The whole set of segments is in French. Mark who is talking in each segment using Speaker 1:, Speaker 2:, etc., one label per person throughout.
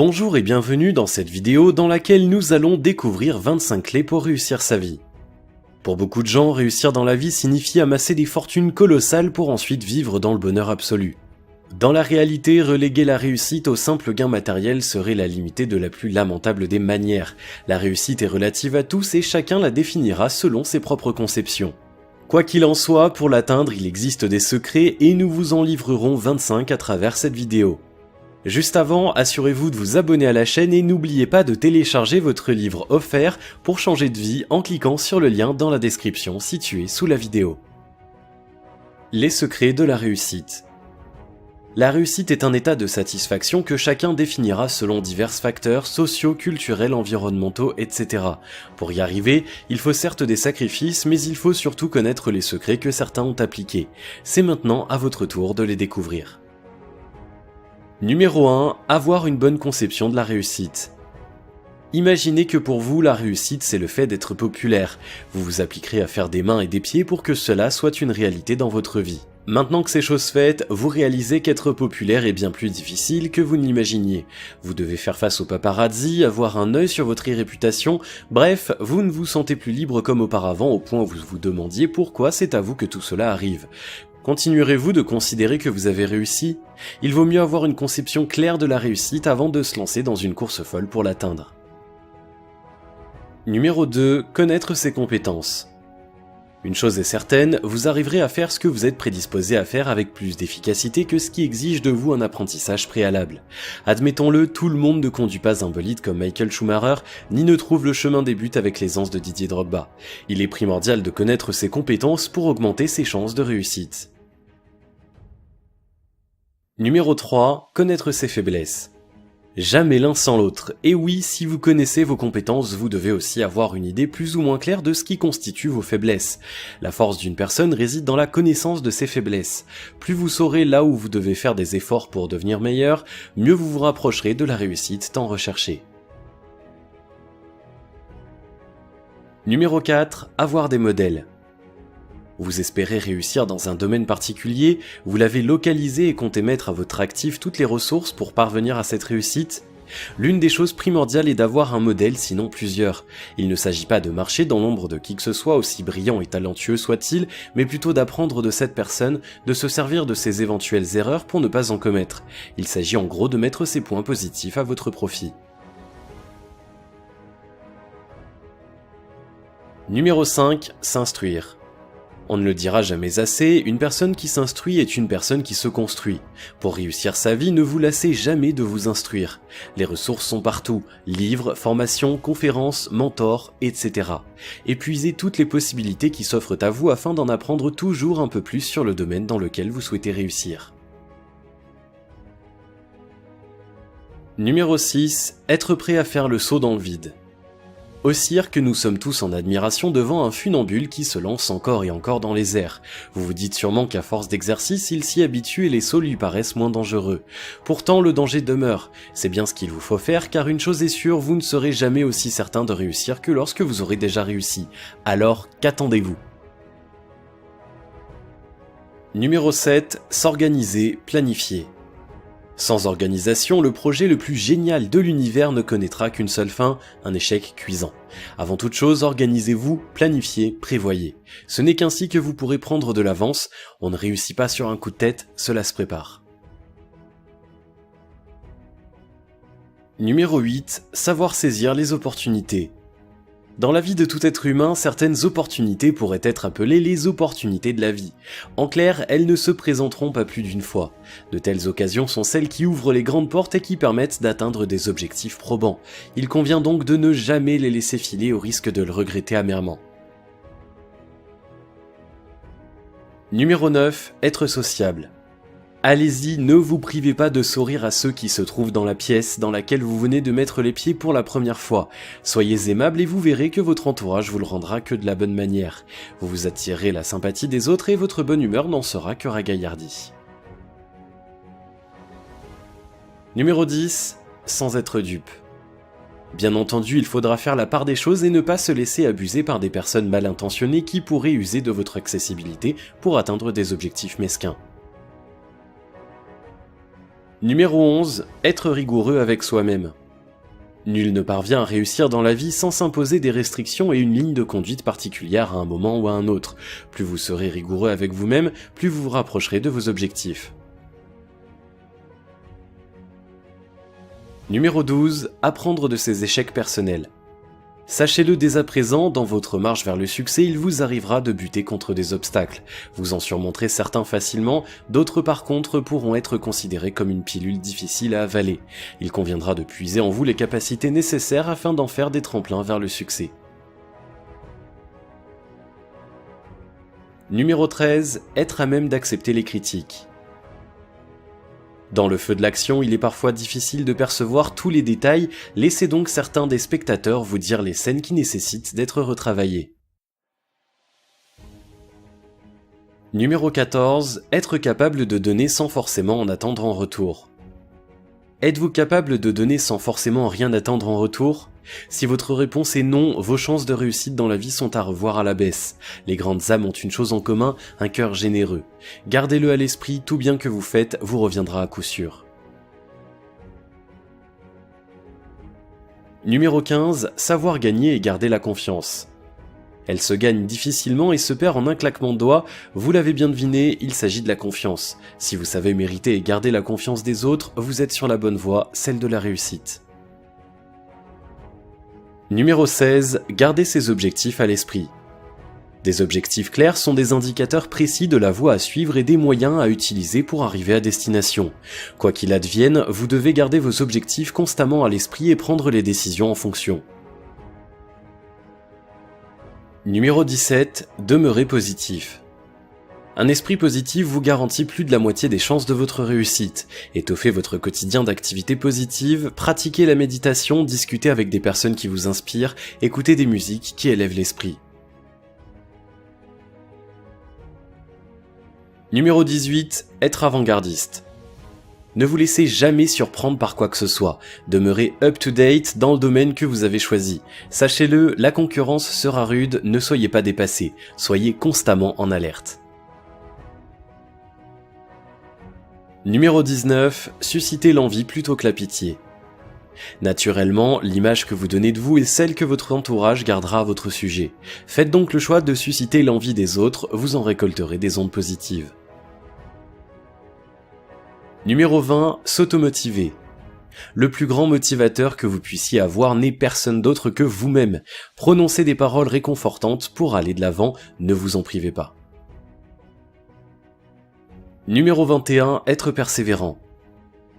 Speaker 1: Bonjour et bienvenue dans cette vidéo dans laquelle nous allons découvrir 25 clés pour réussir sa vie. Pour beaucoup de gens, réussir dans la vie signifie amasser des fortunes colossales pour ensuite vivre dans le bonheur absolu. Dans la réalité, reléguer la réussite au simple gain matériel serait la limiter de la plus lamentable des manières. La réussite est relative à tous et chacun la définira selon ses propres conceptions. Quoi qu'il en soit, pour l'atteindre, il existe des secrets et nous vous en livrerons 25 à travers cette vidéo. Juste avant, assurez-vous de vous abonner à la chaîne et n'oubliez pas de télécharger votre livre offert pour changer de vie en cliquant sur le lien dans la description situé sous la vidéo. Les secrets de la réussite. La réussite est un état de satisfaction que chacun définira selon divers facteurs sociaux, culturels, environnementaux, etc. Pour y arriver, il faut certes des sacrifices, mais il faut surtout connaître les secrets que certains ont appliqués. C'est maintenant à votre tour de les découvrir. Numéro 1. Avoir une bonne conception de la réussite. Imaginez que pour vous, la réussite, c'est le fait d'être populaire. Vous vous appliquerez à faire des mains et des pieds pour que cela soit une réalité dans votre vie. Maintenant que c'est chose faite, vous réalisez qu'être populaire est bien plus difficile que vous ne l'imaginiez. Vous devez faire face aux paparazzi, avoir un œil sur votre réputation, bref, vous ne vous sentez plus libre comme auparavant au point où vous vous demandiez pourquoi c'est à vous que tout cela arrive. Continuerez-vous de considérer que vous avez réussi ? Il vaut mieux avoir une conception claire de la réussite avant de se lancer dans une course folle pour l'atteindre. Numéro 2. Connaître ses compétences. Une chose est certaine, vous arriverez à faire ce que vous êtes prédisposé à faire avec plus d'efficacité que ce qui exige de vous un apprentissage préalable. Admettons-le, tout le monde ne conduit pas un bolide comme Michael Schumacher, ni ne trouve le chemin des buts avec l'aisance de Didier Drogba. Il est primordial de connaître ses compétences pour augmenter ses chances de réussite. Numéro 3. Connaître ses faiblesses. Jamais l'un sans l'autre. Et oui, si vous connaissez vos compétences, vous devez aussi avoir une idée plus ou moins claire de ce qui constitue vos faiblesses. La force d'une personne réside dans la connaissance de ses faiblesses. Plus vous saurez là où vous devez faire des efforts pour devenir meilleur, mieux vous vous rapprocherez de la réussite tant recherchée. Numéro 4. Avoir des modèles. Vous espérez réussir dans un domaine particulier, vous l'avez localisé et comptez mettre à votre actif toutes les ressources pour parvenir à cette réussite. L'une des choses primordiales est d'avoir un modèle, sinon plusieurs. Il ne s'agit pas de marcher dans l'ombre de qui que ce soit, aussi brillant et talentueux soit-il, mais plutôt d'apprendre de cette personne, de se servir de ses éventuelles erreurs pour ne pas en commettre. Il s'agit en gros de mettre ses points positifs à votre profit. Numéro 5. S'instruire. On ne le dira jamais assez, une personne qui s'instruit est une personne qui se construit. Pour réussir sa vie, ne vous lassez jamais de vous instruire. Les ressources sont partout, livres, formations, conférences, mentors, etc. Épuisez toutes les possibilités qui s'offrent à vous afin d'en apprendre toujours un peu plus sur le domaine dans lequel vous souhaitez réussir. Numéro 6. Être prêt à faire le saut dans le vide. Au cirque, nous sommes tous en admiration devant un funambule qui se lance encore et encore dans les airs. Vous vous dites sûrement qu'à force d'exercice, il s'y habitue et les sauts lui paraissent moins dangereux. Pourtant, le danger demeure. C'est bien ce qu'il vous faut faire car une chose est sûre, vous ne serez jamais aussi certain de réussir que lorsque vous aurez déjà réussi. Alors, qu'attendez-vous ? Numéro 7. S'organiser, planifier. Sans organisation, le projet le plus génial de l'univers ne connaîtra qu'une seule fin, un échec cuisant. Avant toute chose, organisez-vous, planifiez, prévoyez. Ce n'est qu'ainsi que vous pourrez prendre de l'avance, on ne réussit pas sur un coup de tête, cela se prépare. Numéro 8. Savoir saisir les opportunités. Dans la vie de tout être humain, certaines opportunités pourraient être appelées les opportunités de la vie. En clair, elles ne se présenteront pas plus d'une fois. De telles occasions sont celles qui ouvrent les grandes portes et qui permettent d'atteindre des objectifs probants. Il convient donc de ne jamais les laisser filer au risque de le regretter amèrement. Numéro 9. Être sociable. Allez-y, ne vous privez pas de sourire à ceux qui se trouvent dans la pièce dans laquelle vous venez de mettre les pieds pour la première fois. Soyez aimable et vous verrez que votre entourage vous le rendra que de la bonne manière. Vous vous attirerez la sympathie des autres et votre bonne humeur n'en sera que ragaillardie. Numéro 10. Sans être dupe. Bien entendu, il faudra faire la part des choses et ne pas se laisser abuser par des personnes mal intentionnées qui pourraient user de votre accessibilité pour atteindre des objectifs mesquins. Numéro 11. Être rigoureux avec soi-même. Nul ne parvient à réussir dans la vie sans s'imposer des restrictions et une ligne de conduite particulière à un moment ou à un autre. Plus vous serez rigoureux avec vous-même, plus vous vous rapprocherez de vos objectifs. Numéro 12. Apprendre de ses échecs personnels. Sachez-le dès à présent, dans votre marche vers le succès, il vous arrivera de buter contre des obstacles. Vous en surmonterez certains facilement, d'autres par contre pourront être considérés comme une pilule difficile à avaler. Il conviendra de puiser en vous les capacités nécessaires afin d'en faire des tremplins vers le succès. Numéro 13. Être à même d'accepter les critiques. Dans le feu de l'action, il est parfois difficile de percevoir tous les détails, laissez donc certains des spectateurs vous dire les scènes qui nécessitent d'être retravaillées. Numéro 14. Être capable de donner sans forcément en attendre en retour. Êtes-vous capable de donner sans forcément rien attendre en retour ? Si votre réponse est non, vos chances de réussite dans la vie sont à revoir à la baisse. Les grandes âmes ont une chose en commun, un cœur généreux. Gardez-le à l'esprit, tout bien que vous faites vous reviendra à coup sûr. Numéro 15. Savoir gagner et garder la confiance. Elle se gagne difficilement et se perd en un claquement de doigts. Vous l'avez bien deviné, il s'agit de la confiance. Si vous savez mériter et garder la confiance des autres, vous êtes sur la bonne voie, celle de la réussite. Numéro 16. Gardez ses objectifs à l'esprit. Des objectifs clairs sont des indicateurs précis de la voie à suivre et des moyens à utiliser pour arriver à destination. Quoi qu'il advienne, vous devez garder vos objectifs constamment à l'esprit et prendre les décisions en fonction. Numéro 17. Demeurez positif. Un esprit positif vous garantit plus de la moitié des chances de votre réussite. Étoffez votre quotidien d'activités positives, pratiquez la méditation, discutez avec des personnes qui vous inspirent, écoutez des musiques qui élèvent l'esprit. Numéro 18. Être avant-gardiste. Ne vous laissez jamais surprendre par quoi que ce soit. Demeurez up-to-date dans le domaine que vous avez choisi. Sachez-le, la concurrence sera rude, ne soyez pas dépassés. Soyez constamment en alerte. Numéro 19. Suscitez l'envie plutôt que la pitié. Naturellement, l'image que vous donnez de vous est celle que votre entourage gardera à votre sujet. Faites donc le choix de susciter l'envie des autres, vous en récolterez des ondes positives. Numéro 20. S'automotiver. Le plus grand motivateur que vous puissiez avoir n'est personne d'autre que vous-même. Prononcez des paroles réconfortantes pour aller de l'avant, ne vous en privez pas. Numéro 21. Être persévérant.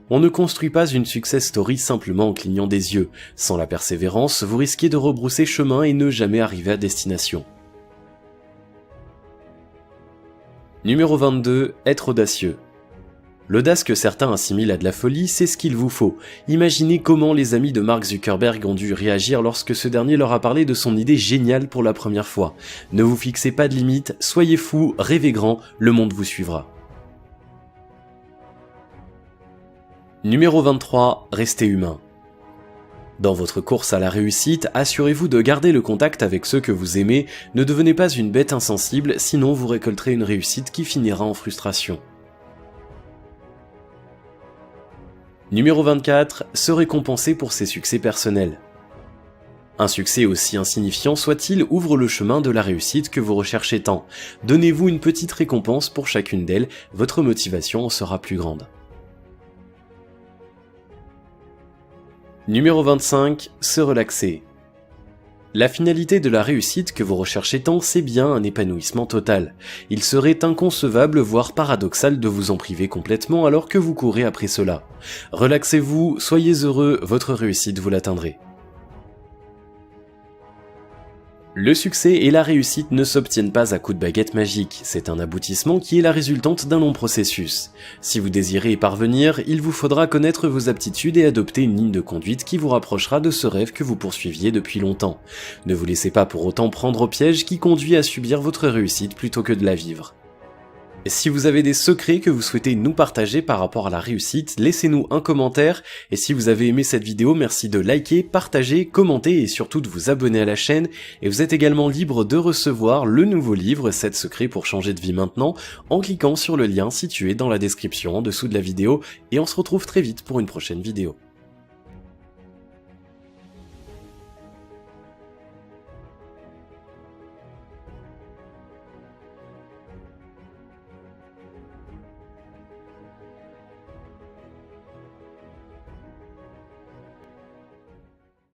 Speaker 1: On ne construit pas une success story simplement en clignant des yeux. Sans la persévérance, vous risquez de rebrousser chemin et ne jamais arriver à destination. Numéro 22. Être audacieux. L'audace que certains assimilent à de la folie, c'est ce qu'il vous faut. Imaginez comment les amis de Mark Zuckerberg ont dû réagir lorsque ce dernier leur a parlé de son idée géniale pour la première fois. Ne vous fixez pas de limites, soyez fous, rêvez grand, le monde vous suivra. Numéro 23. Restez humain. Dans votre course à la réussite, assurez-vous de garder le contact avec ceux que vous aimez, ne devenez pas une bête insensible, sinon vous récolterez une réussite qui finira en frustration. Numéro 24. Se récompenser pour ses succès personnels. Un succès aussi insignifiant soit-il ouvre le chemin de la réussite que vous recherchez tant. Donnez-vous une petite récompense pour chacune d'elles, votre motivation en sera plus grande. Numéro 25. Se relaxer. La finalité de la réussite que vous recherchez tant, c'est bien un épanouissement total. Il serait inconcevable, voire paradoxal de vous en priver complètement alors que vous courez après cela. Relaxez-vous, soyez heureux, votre réussite vous l'atteindrez. Le succès et la réussite ne s'obtiennent pas à coups de baguette magique, c'est un aboutissement qui est la résultante d'un long processus. Si vous désirez y parvenir, il vous faudra connaître vos aptitudes et adopter une ligne de conduite qui vous rapprochera de ce rêve que vous poursuiviez depuis longtemps. Ne vous laissez pas pour autant prendre au piège qui conduit à subir votre réussite plutôt que de la vivre. Et si vous avez des secrets que vous souhaitez nous partager par rapport à la réussite, laissez-nous un commentaire. Et si vous avez aimé cette vidéo, merci de liker, partager, commenter et surtout de vous abonner à la chaîne. Et vous êtes également libre de recevoir le nouveau livre 7 secrets pour changer de vie maintenant en cliquant sur le lien situé dans la description en dessous de la vidéo. Et on se retrouve très vite pour une prochaine vidéo.